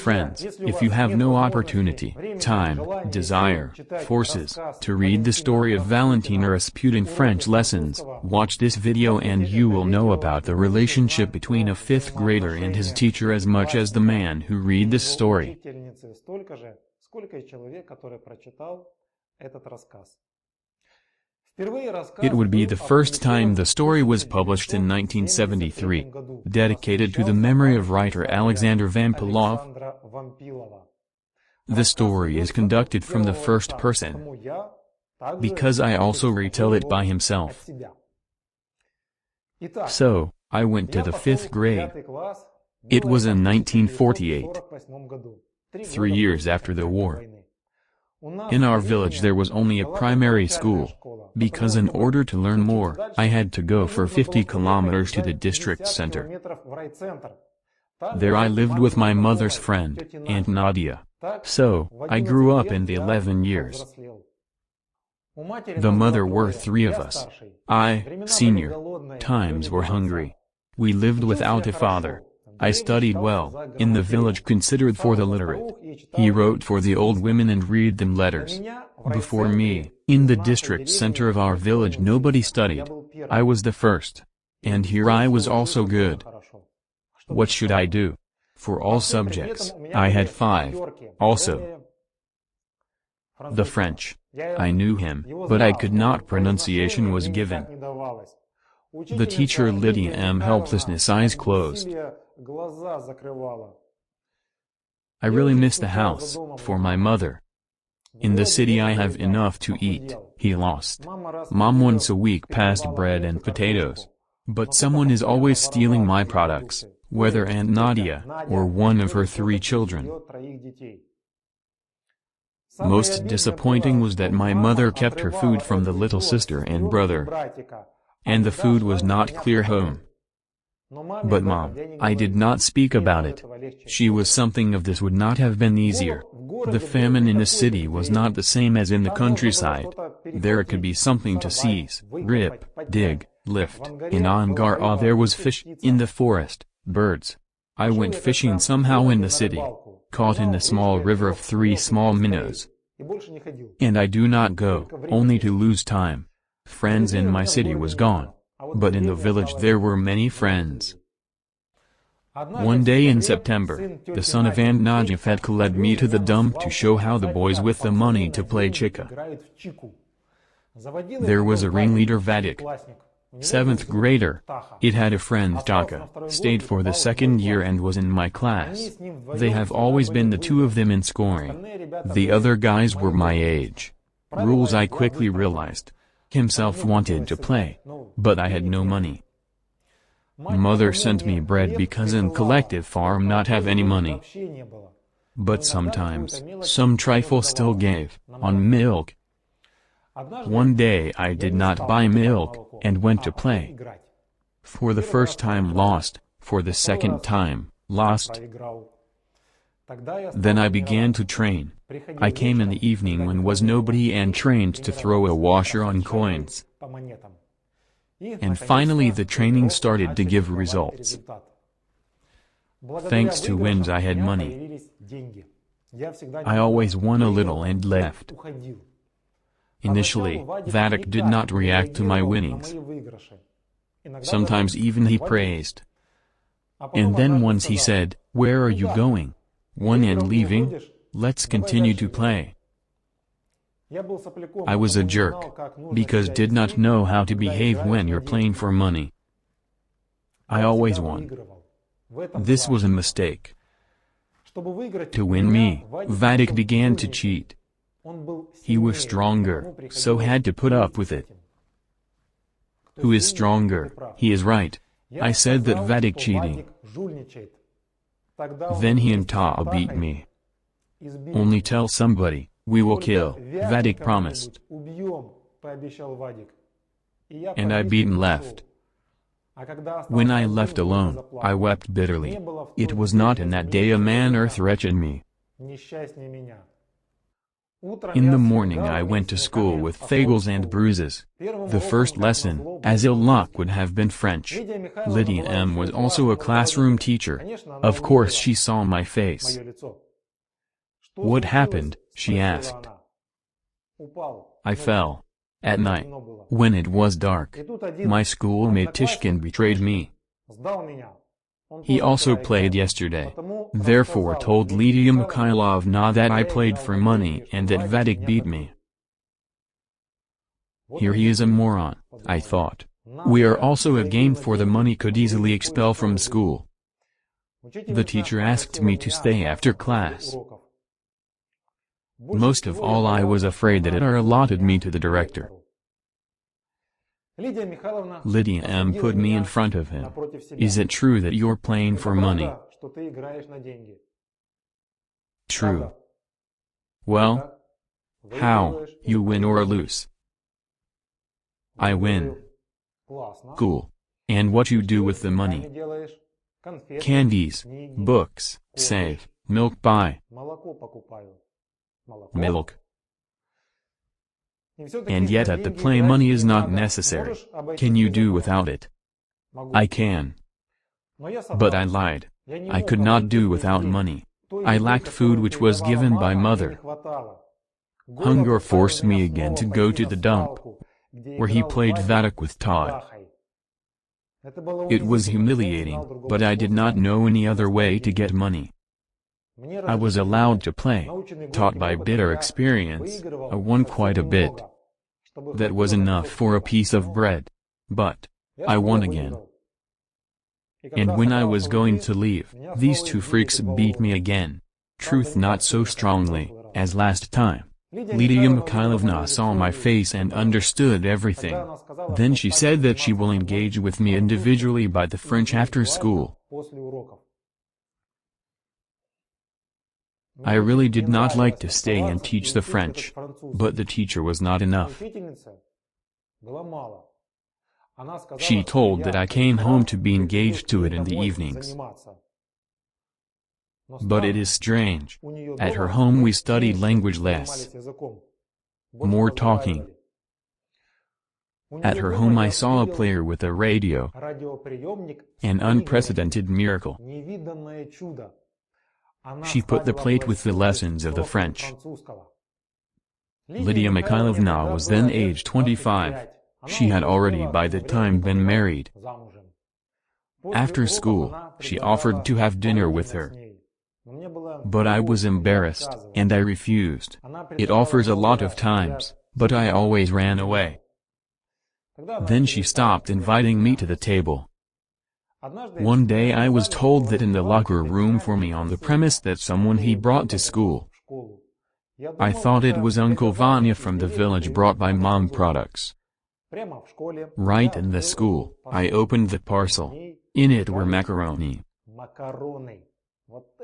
friends, if you have no opportunity, time, desire, forces, to read the story of Valentin Rasputin French lessons, watch this video and you will know about the relationship between a 5th grader and his teacher as much as the man who read this story. It would be the first time the story was published in 1973, dedicated to the memory of writer Alexander Vampilov. The story is conducted from the first person, because I also retell it by himself. So, I went to the 5th grade. It was in 1948, 3 years after the war. In our village there was only a primary school, because in order to learn more, I had to go for 50 kilometers to the district center. There I lived with my mother's friend, Aunt Nadia. So, I grew up in the 11 years. The mother were 3 of us. I, senior. Times were hungry. We lived without a father. I studied well, in the village considered for the literate. He wrote for the old women and read them letters. Before me, in the district center of our village nobody studied. I was the first. And here I was also good. What should I do? For all subjects, I had 5, also. The French. I knew him, but I could not pronunciation was given. The teacher Lydia helplessness eyes closed. I really miss the house, for my mother. In the city I have enough to eat, he lost. Mom once a week passed bread and potatoes. But someone is always stealing my products, whether Aunt Nadia, or one of her 3 children. Most disappointing was that my mother kept her food from the little sister and brother. And the food was not clear home. But Mom, I did not speak about it. She was something of this would not have been easier. The famine in the city was not the same as in the countryside. There could be something to seize, rip, dig, lift. In Angara there was fish, in the forest, birds. I went fishing somehow in the city, caught in the small river of 3 small minnows. And I do not go, only to lose time. Friends in my city was gone. But in the village there were many friends. One day in September, the son of Aunt Nadia led me to the dump to show how the boys with the money to play Cika. There was a ringleader Vatic, 7th grader. It had a friend Cika, stayed for the 2nd year and was in my class. They have always been the 2 of them in scoring. The other guys were my age. Rules I quickly realized. Himself wanted to play, but I had no money. Mother sent me bread because in collective farm not have any money. But sometimes, some trifle still gave, on milk. One day I did not buy milk, and went to play. For the first time lost, for the 2nd time, lost. Then I began to train. I came in the evening when was nobody and trained to throw a washer on coins. And finally the training started to give results. Thanks to wins I had money. I always won a little and left. Initially, Vatic did not react to my winnings. Sometimes even he praised. And then once he said, "Where are you going? Won and leaving? Let's continue to play." I was a jerk, because did not know how to behave when you're playing for money. I always won. This was a mistake. To win me, Vatic began to cheat. He was stronger, so had to put up with it. Who is stronger? He is right. I said that Vatic cheating. Then he and Ta beat me. Only tell somebody, we will kill, Vatic promised. And I beat and left. When I left alone, I wept bitterly. It was not in that day a man earth wretched me. In the morning I went to school with fagels and bruises. The first lesson, as ill luck would have been French. Lydia M. was also a classroom teacher. Of course she saw my face. "What happened?" she asked. "I fell. At night. When it was dark. My schoolmate Tishkin betrayed me. He also played yesterday. Therefore told Lydia Mikhailovna that I played for money and that Vatic beat me. Here he is a moron," I thought. "We are also a game for the money could easily expel from school." The teacher asked me to stay after class. Most of all I was afraid that it allotted me to the director. Lydia M. put me in front of him. "Is it true that you're playing for money?" "True." "Well? How, you win or lose?" "I win." "Cool. And what you do with the money?" "Candies, books, save, milk buy." "Milk. And yet at the play money is not necessary. Can you do without it?" "I can." But I lied. I could not do without money. I lacked food which was given by mother. Hunger forced me again to go to the dump, where he played Vatic with Todd. It was humiliating, but I did not know any other way to get money. I was allowed to play, taught by bitter experience, I won quite a bit. That was enough for a piece of bread. But I won again. And when I was going to leave, these two freaks beat me again. Truth not so strongly, as last time. Lydia Mikhailovna saw my face and understood everything. Then she said that she will engage with me individually by the French after school. I really did not like to stay and teach the French, but the teacher was not enough. She told that I came home to be engaged to it in the evenings. But it is strange. At her home we studied language less. More talking. At her home I saw a player with a radio. An unprecedented miracle. She put the plate with the lessons of the French. Lydia Mikhailovna was then aged 25. She had already by the time been married. After school, she offered to have dinner with her. But I was embarrassed, and I refused. It offers a lot of times, but I always ran away. Then she stopped inviting me to the table. One day I was told that in the locker room for me on the premise that someone he brought to school. I thought it was Uncle Vanya from the village brought by mom products. Right in the school, I opened the parcel. In it were macaroni.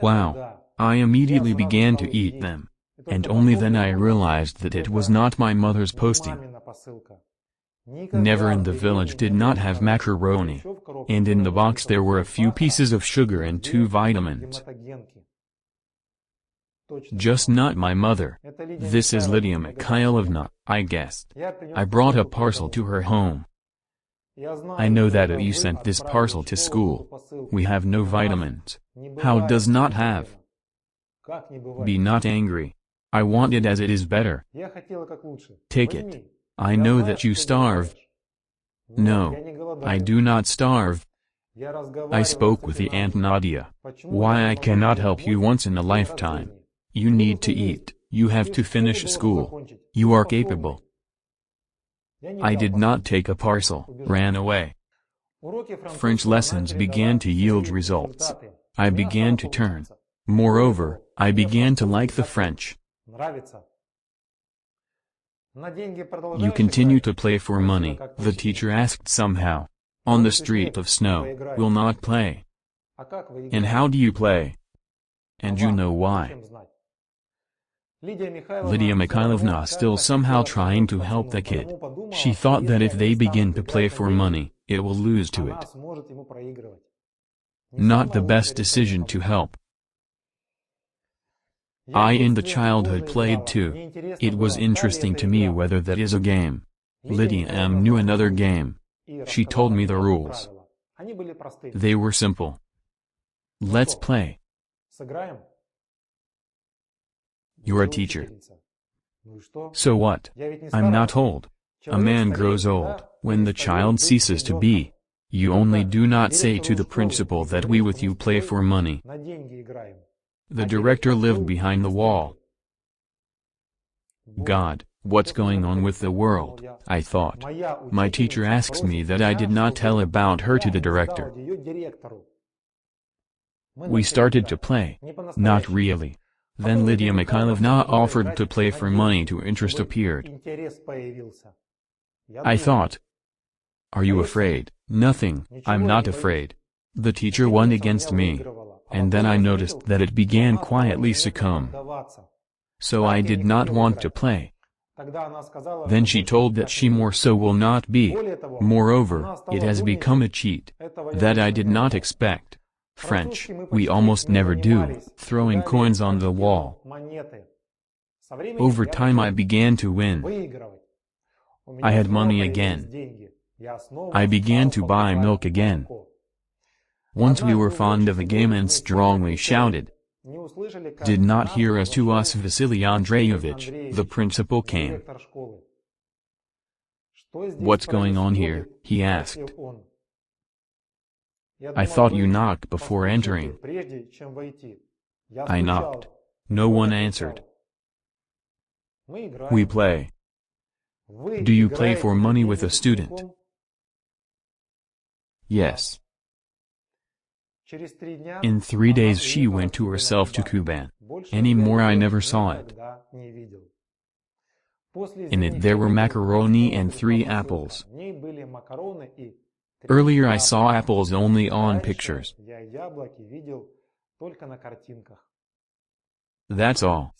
Wow! I immediately began to eat them. And only then I realized that it was not my mother's posting. Never in the village did not have macaroni. And in the box there were a few pieces of sugar and 2 vitamins. Just not my mother. This is Lydia Mikhailovna, I guessed. I brought a parcel to her home. I know that you sent this parcel to school. We have no vitamins. How does not have? Be not angry. I want it as it is better. Take it. I know that you starve. No, I do not starve. I spoke with the Aunt Nadia. Why I cannot help you once in a lifetime. You need to eat, you have to finish school. You are capable. I did not take a parcel, ran away. French lessons began to yield results. I began to turn. Moreover, I began to like the French. You continue to play for money, the teacher asked somehow. On the street of snow, will not play. And how do you play? And you know why. Lydia Mikhailovna still somehow trying to help the kid. She thought that if they begin to play for money, it will lose to it. Not the best decision to help. I in the childhood played too. It was interesting to me whether that is a game. Lydia knew another game. She told me the rules. They were simple. Let's play. You're a teacher. So what? I'm not old. A man grows old when the child ceases to be. You only do not say to the principal that we with you play for money. The director lived behind the wall. God, what's going on with the world, I thought. My teacher asks me that I did not tell about her to the director. We started to play. Not really. Then Lydia Mikhailovna offered to play for money to interest appeared. I thought. Are you afraid? Nothing, I'm not afraid. The teacher won against me. And then I noticed that it began quietly succumb. So I did not want to play. Then she told that she more so will not be. Moreover, it has become a cheat. That I did not expect. French, we almost never do, throwing coins on the wall. Over time I began to win. I had money again. I began to buy milk again. Once we were fond of a game and strongly shouted. Did not hear us to us Vasily Andreevich, the principal came. What's going on here, he asked. I thought you knocked before entering. I knocked. No one answered. We play. Do you play for money with a student? Yes. In 3 days she went to herself to Kuban. Any more I never saw it. In it there were macaroni and 3 apples. Earlier I saw apples only on pictures. That's all.